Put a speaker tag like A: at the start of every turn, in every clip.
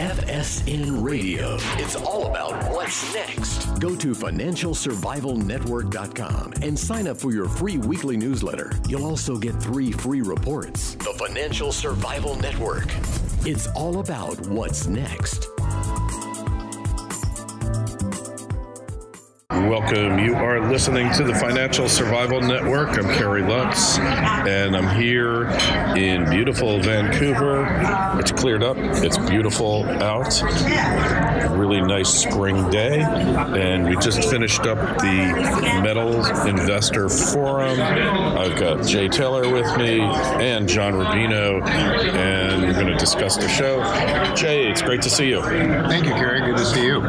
A: FSN Radio. It's all about what's next. Go to financialsurvivalnetwork.com and sign up for your free weekly newsletter. You'll also get 3 free reports. The Financial Survival Network. It's all about what's next.
B: Welcome. You are listening to the Financial Survival Network. I'm Kerry Lutz, and I'm here in beautiful Vancouver. It's cleared up. It's beautiful out. A really nice spring day, and we just finished up the Metals Investor Forum. I've got Jay Taylor with me and John Rubino, and we're going to discuss the show. Jay, it's great to see you.
C: Thank you, Kerry. Good to see you.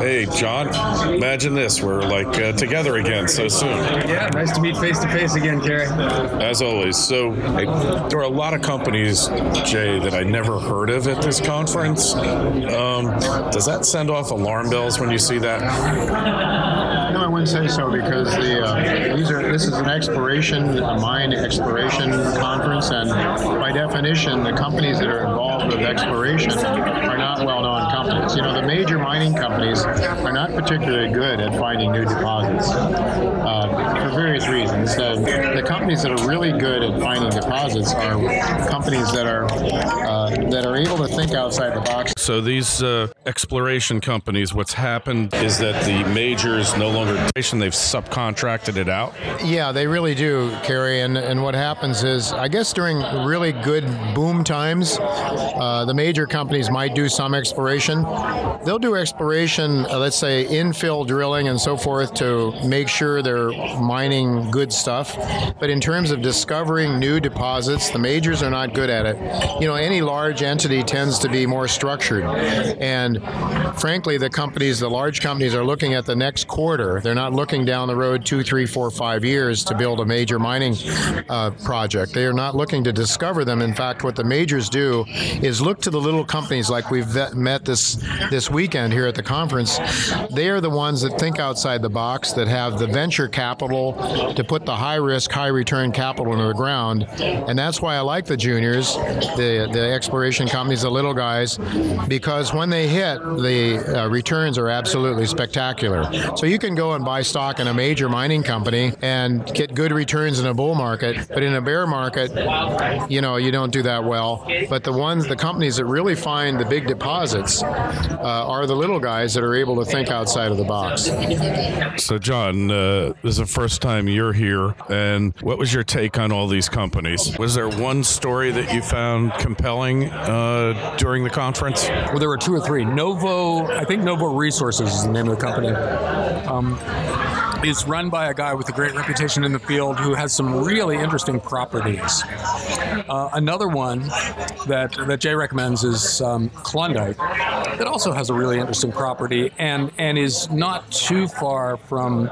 B: Hey, John, imagine this. We're together again so soon.
D: Yeah, nice to meet face to face again, Kerry.
B: As always. So there are a lot of companies, Jay, that I never heard of at this conference. Does that send off alarm bells when you see that?
C: No, I wouldn't say so, because this is an mine exploration conference, and by definition, the companies that are involved with exploration are not well-known companies. You know, the major mining companies are not particularly good at finding new deposits for various reasons. The companies that are really good at finding deposits are companies that are able to think outside the box.
B: So these exploration companies, what's happened is that the majors no longer they've subcontracted it out?
C: Yeah, they really do, Kerry. And what happens is, I guess during really good boom times, the major companies might do some exploration. They'll do exploration, let's say infill drilling and so forth, to make sure they're mining good stuff. But in terms of discovering new deposits, the majors are not good at it. You know, any large entity tends to be more structured. And frankly, the large companies are looking at the next quarter. They're not looking down the road 2, 3, 4, 5 years to build a major mining project. They are not looking to discover them. In fact, what the majors do is look to the little companies like we've met this weekend here at the conference. They are the ones that think outside the box, that have the venture capital to put the high-risk, high-return capital into the ground. And that's why I like the juniors, the exploration companies, the little guys, because when they hit, the returns are absolutely spectacular. So you can go and buy stock in a major mining company and get good returns in a bull market, but in a bear market, you know, you don't do that well. But the companies that really find the big deposits are the little guys that are able to think outside of the box.
B: So John, this is the first time you're here, and what was your take on all these companies? Was there one story that you found compelling during the conference?
D: Well, there were 2 or 3. I think Novo Resources is the name of the company. It's run by a guy with a great reputation in the field who has some really interesting properties. Another one that Jay recommends is Klondike, that also has a really interesting property and is not too far from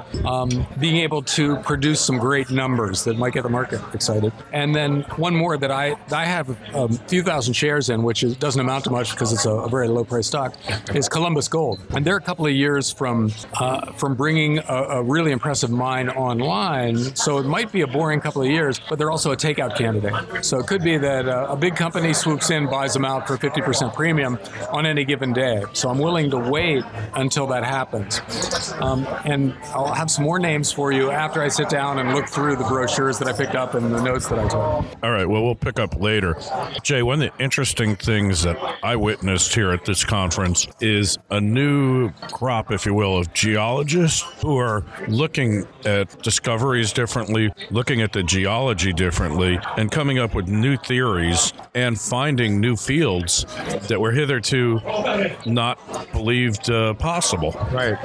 D: being able to produce some great numbers that might get the market excited. And then one more that I have a few thousand shares in, which doesn't amount to much because it's a very low price stock, is Columbus Gold. And they're a couple of years from bringing a really impressive mine online. So it might be a boring couple of years, but they're also a takeout candidate. So it could be that a big company swoops in, buys them out for 50% premium on any given day. So I'm willing to wait until that happens. And I'll have some more names for you after I sit down and look through the brochures that I picked up and the notes that I took.
B: All right, well, we'll pick up later. Jay, one of the interesting things that I witnessed here at this conference is a new crop, if you will, of geologists who are looking at discoveries differently, looking at the geology differently, and coming up with new theories and finding new fields that were hitherto not believed possible.
C: Right.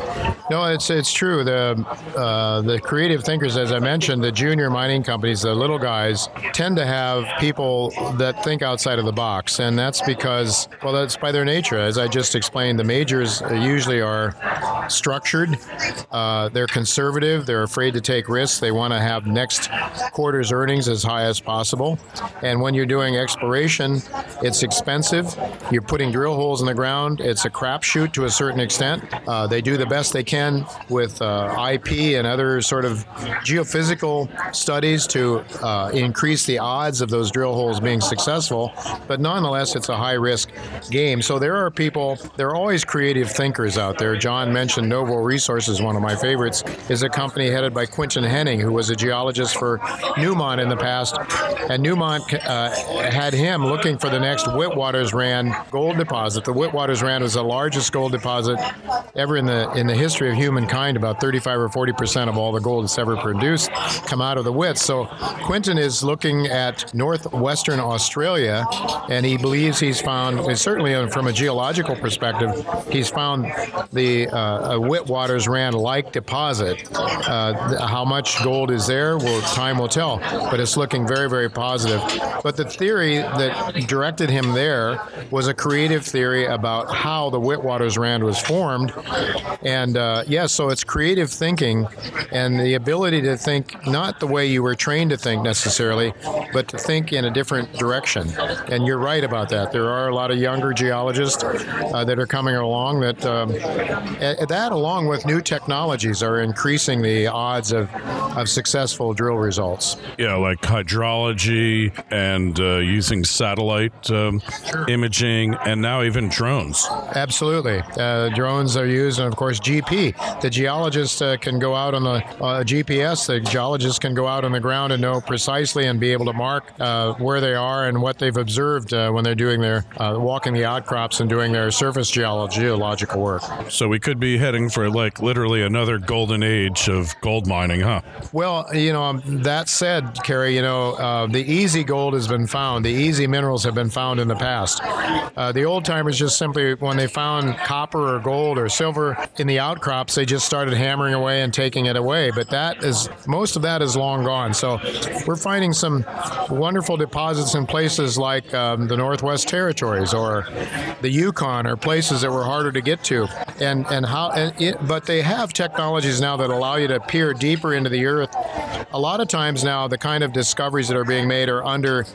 C: No, it's true. The creative thinkers, as I mentioned, the junior mining companies, the little guys, tend to have people that think outside of the box, and that's because, well, that's by their nature. As I just explained, the majors usually are structured. They're conservative. They're afraid to take risks. They want to have next quarter's earnings as high as possible. And when you're doing exploration, it's expensive. You're putting drill holes in the ground. It's a crapshoot to a certain extent. They do the best they can with IP and other sort of geophysical studies to increase the odds of those drill holes being successful. But nonetheless, it's a high-risk game. So there are there are always creative thinkers out there. John mentioned Novo Resources, one of my favorites, is a company headed by Quinton Henning, who was a geologist for Newmont in the past. And Newmont had him looking for the next Witwatersrand gold deposit. The Witwatersrand was the largest gold deposit ever in the history of humankind. About 35 or 40% of all the gold that's ever produced come out of the Wits. So Quinton is looking at northwestern Australia, and he believes he's found, certainly from a geological perspective, he's found the Witwatersrand-like deposit. How much gold is there? Well, time will tell, but it's looking very, very positive. But the theory that directed him there was a creative theory about how the Witwatersrand was formed. And so it's creative thinking and the ability to think not the way you were trained to think necessarily, but to think in a different direction. And you're right about that. There are a lot of younger geologists that are coming along that along with new technologies are increasing the odds of successful drill results.
B: Yeah, like hydrology and using satellite imaging, and now even drones.
C: Absolutely. Drones are used, and of course GP. The geologist can go out on the GPS. The geologist can go out on the ground and know precisely and be able to mark where they are and what they've observed when they're doing their walking the outcrops and doing their surface geological work.
B: So we could be heading for like literally another golden age of gold mining, huh?
C: Well, that said, Kerry, the easy gold has been found. The easy minerals have been found in the past. The old timers just simply, when they found copper or gold or silver in the outcrops, they just started hammering away and taking it away. But most of that is long gone. So we're finding some wonderful deposits in places like the Northwest Territories or the Yukon, or places that were harder to get to. But they have technologies now that allow you to peer deeper into the earth. A lot of times now, the kind of discoveries that are being made are under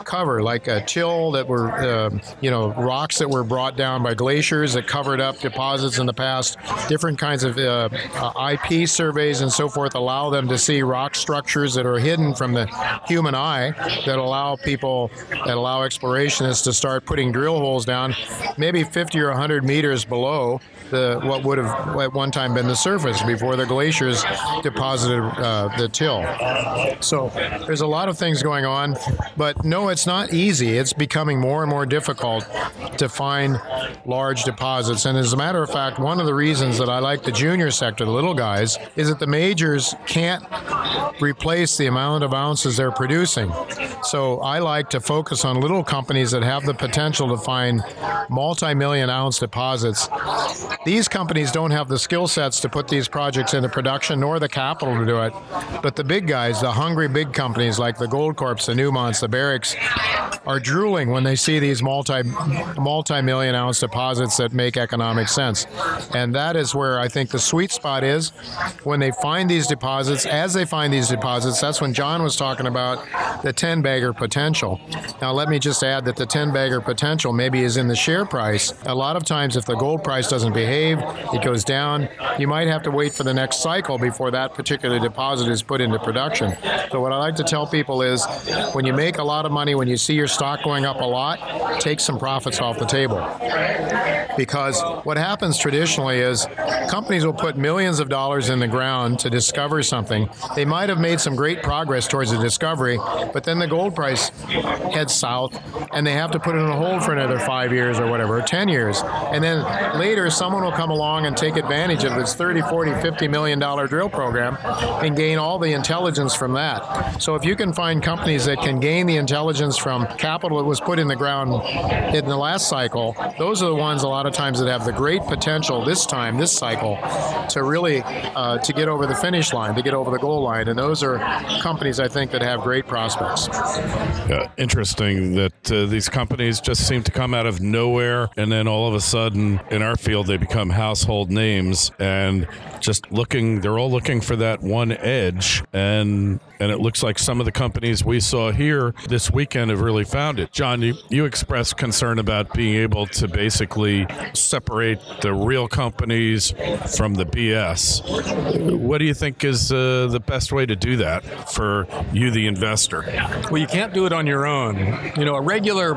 C: cover, like a till that were, rocks that were brought down by glaciers that covered up deposits in the past. Different kinds of IP surveys and so forth allow them to see rock structures that are hidden from the human eye, that allow explorationists to start putting drill holes down maybe 50 or 100 meters below what would have at one time been the surface before the glaciers deposited the till. So there's a lot of things going on, but no, it's not easy. It's becoming more and more difficult to find large deposits. And as a matter of fact, one of the reasons that I like the junior sector, the little guys, is that the majors can't replace the amount of ounces they're producing. So I like to focus on little companies that have the potential to find multi-million ounce deposits. These companies don't have the skill sets to put these projects into production, nor the capital to do it. But the big guys, the hungry big companies like the Goldcorps, the Newmonts, the Barricks, are drooling when they see these multi-million ounce deposits that make economic sense. And that is where I think the sweet spot is, when they find these deposits. As they find these deposits, that's when John was talking about the 10-bagger potential. Now, let me just add that the 10-bagger potential maybe is in the share price. A lot of times, if the gold price doesn't behave, it goes down. You might have to wait for the next cycle before that particular deposit is put into production. So what I like to tell people is, when you make a lot of money, when you see your stock going up a lot, take some profits off the table. Because what happens traditionally is companies will put millions of dollars in the ground to discover something. They might have made some great progress towards the discovery, but then the gold price heads south and they have to put it on hold for another 5 years or whatever, or 10 years. And then later someone will come along and take advantage of this $30, $40, $50 million drill program and gain all the intelligence from that. So if you can find companies that can gain the intelligence from capital that was put in the ground in the last cycle, those are the ones a lot of times that have the great potential this cycle, to really to get over the finish line, to get over the goal line. And those are companies, I think, that have great prospects.
B: Interesting that these companies just seem to come out of nowhere, and then all of a sudden in our field they become household names and just looking. They're all looking for that one edge, and it looks like some of the companies we saw here this weekend have really found it. John, you expressed concern about being able to basically separate the real companies from the BS. What do you think is the best way to do that for you, the investor?
D: Well, you can't do it on your own. A regular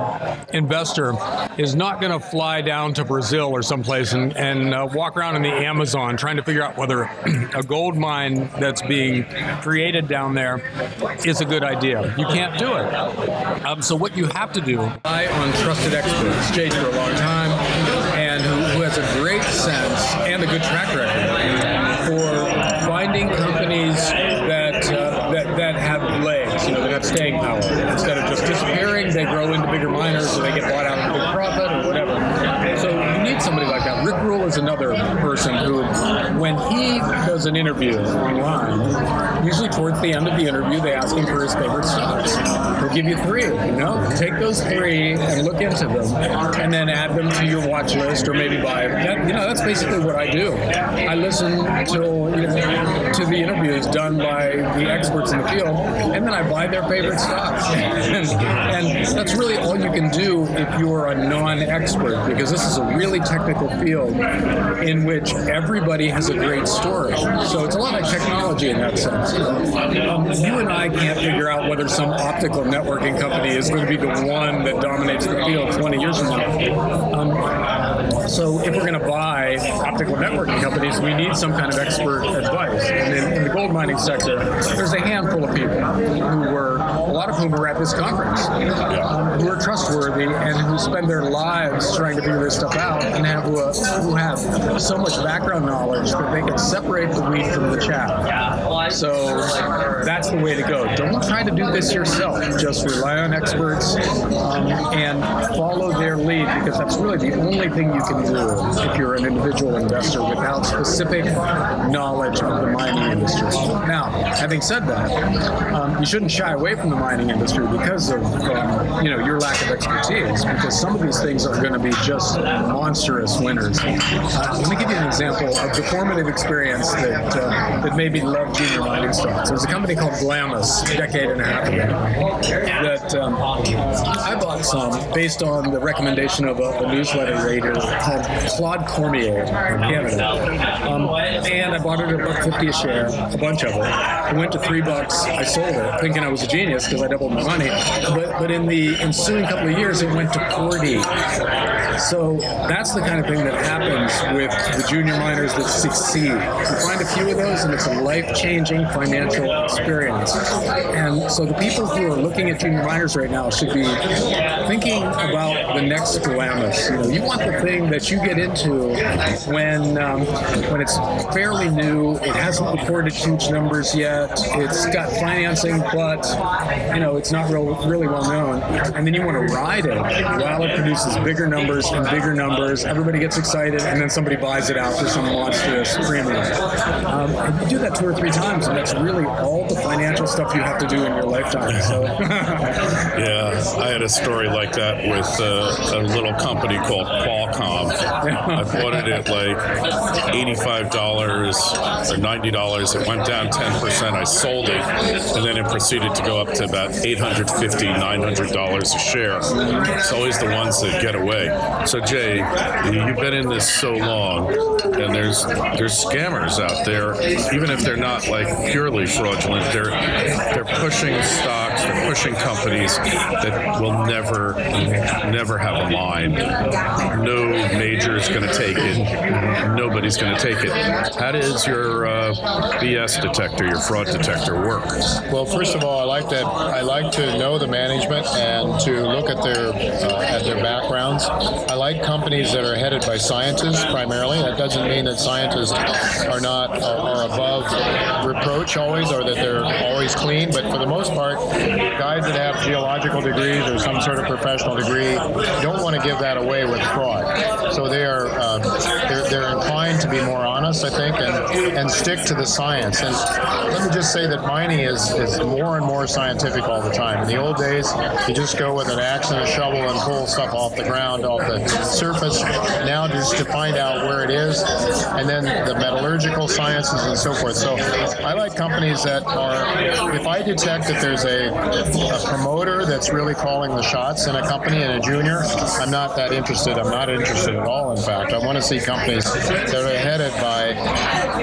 D: investor is not going to fly down to Brazil or someplace and walk around in the Amazon trying to figure out whether a gold mine that's being created down there is a good idea. You can't do it. So what you have to do, rely on trusted experts, Jay for a long time, and who has a great sense and a good track record for finding companies that have legs, that have staying power. Instead of just disappearing, they grow into bigger miners or they get bought out at a big profit or whatever. So you need somebody like that. Rick Rule is another person who, when he does an interview online, usually towards the end of the interview, they ask him for his favorite stocks. They'll give you 3, Take those 3 and look into them, and then add them to your watch list or maybe buy them. That's basically what I do. I listen to the interviews done by the experts in the field, and then I buy their favorite stocks. and that's really all you can do if you're a non-expert, because this is a really technical field in which everybody has a great story. So it's a lot like technology in that sense. You and I can't figure out whether some optical networking company is going to be the one that dominates the field 20 years from now. So if we're going to buy optical networking companies, we need some kind of expert advice. And in the gold mining sector, there's a handful of people a lot of whom are at this conference, who are trustworthy and who spend their lives trying to figure this stuff out, and who have so much background knowledge that they can separate the wheat from the chaff. So that's the way to go. Don't try to do this yourself. Just rely on experts and follow their lead, because that's really the only thing you can do if you're an individual investor without specific knowledge of the mining industry. Now, having said that, you shouldn't shy away from the mining industry because of your lack of expertise, because some of these things are going to be just monstrous winners. Let me give you an example of the formative experience that made me love junior mining stocks. There was a company called Glamis a decade and a half ago that I bought some based on the recommendation of a newsletter reader called Claude Cormier in Canada. And I bought it at $1.50 a share, a bunch of it. It went to $3. I sold it, thinking I was a genius because I doubled my money. But in the ensuing couple of years, it went to 40. So that's the kind of thing that happens with the junior miners that succeed. You find a few of those, and it's a life-changing financial experience. And so the people who are looking at junior miners right now should be thinking about the next Glamis. You want the thing that you get into when it's fairly new, it hasn't reported huge numbers yet, it's got financing, but it's not really well known, and then you want to ride it while it produces bigger numbers and bigger numbers. Everybody gets excited, and then somebody buys it out for some monstrous premium. And you do that 2 or 3 times, and that's really all the financial stuff you have to do in your lifetime. So,
B: yeah, I had a story like that with a little company called Qualcomm. I bought it at like $85 or $90. It went down 10%. I sold it, and then it proceeded to go up to about $850, $900 a share. It's always the ones that get away. So Jay, you've been in this so long, and there's scammers out there, even if they're not like purely fraudulent. They're pushing stocks, they're pushing companies that will never have a mine. No major is going to take it. Nobody's going to take it. How does your BS detector, your fraud detector, work?
C: Well, first of all, I like to know the management and to look at their backgrounds. I like companies that are headed by scientists primarily. That doesn't mean that scientists are above reproach always, or that they're always clean. But for the most part, guys that have geological degrees or some sort of professional degree don't want to give that away with fraud. So they they're inclined to be more honest, I think, and stick to the science. And let me just say that mining is more and more scientific all the time. In the old days, you just go with an axe and a shovel and pull stuff off the ground, off the surface. Now just to find out where it is, and then the metallurgical sciences and so forth. So I like companies that are, if I detect that there's a promoter that's really calling the shots in a company and a junior, I'm not that interested. I'm not interested at all, in fact. I want to see companies that are headed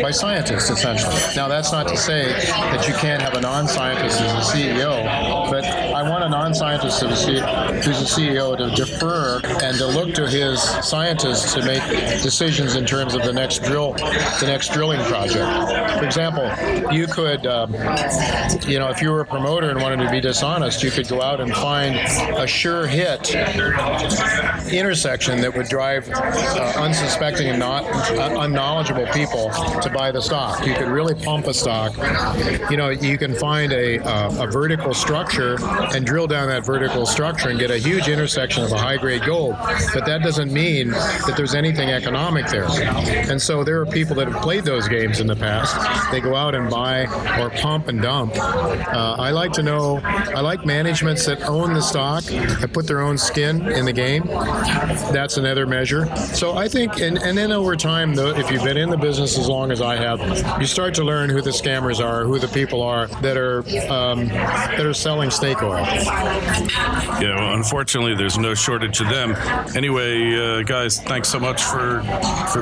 C: by scientists, essentially. Now, that's not to say that you can't have a non-scientist as a CEO, but I want a non-scientist who's a CEO to defer and to look to his scientists to make decisions in terms of the next drilling project. For example, you could, if you were a promoter and wanted to be dishonest, you could go out and find a sure hit intersection that would drive unsuspecting and not unknowledgeable people to buy the stock. You could really pump a stock. You can find a vertical structure and drill down that vertical structure and get a huge intersection of a high-grade gold. But that doesn't mean that there's anything economic there. And so there are people that have played those games in the past. They go out and buy or pump and dump. I like managements that own the stock, that put their own skin in the game. That's another measure. So I think, and then over time, though, if you've been in the business as long as I have, you start to learn who the scammers are, who the people are that are selling snake oil.
B: Yeah, well, unfortunately, there's no shortage of them. Anyway, guys, thanks so much for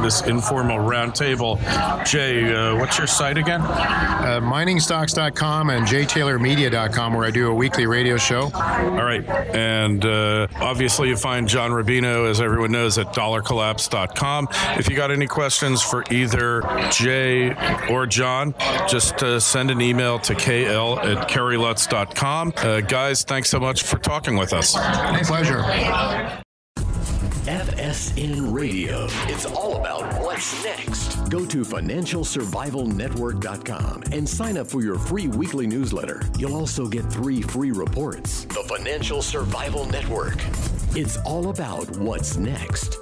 B: this informal roundtable. Jay, what's your site again?
C: Miningstocks.com and jtaylormedia.com, where I do a weekly radio show.
B: All right. And obviously, you find John Rubino, as everyone knows, at dollarcollapse.com. If you got any questions for either Jay or John, just send an email to kl@kerrylutz.com. Guys, thanks so much for talking with us.
C: My pleasure.
A: FSN Radio. It's all about what's next. Go to financialsurvivalnetwork.com and sign up for your free weekly newsletter. You'll also get 3 free reports. The Financial Survival Network. It's all about what's next.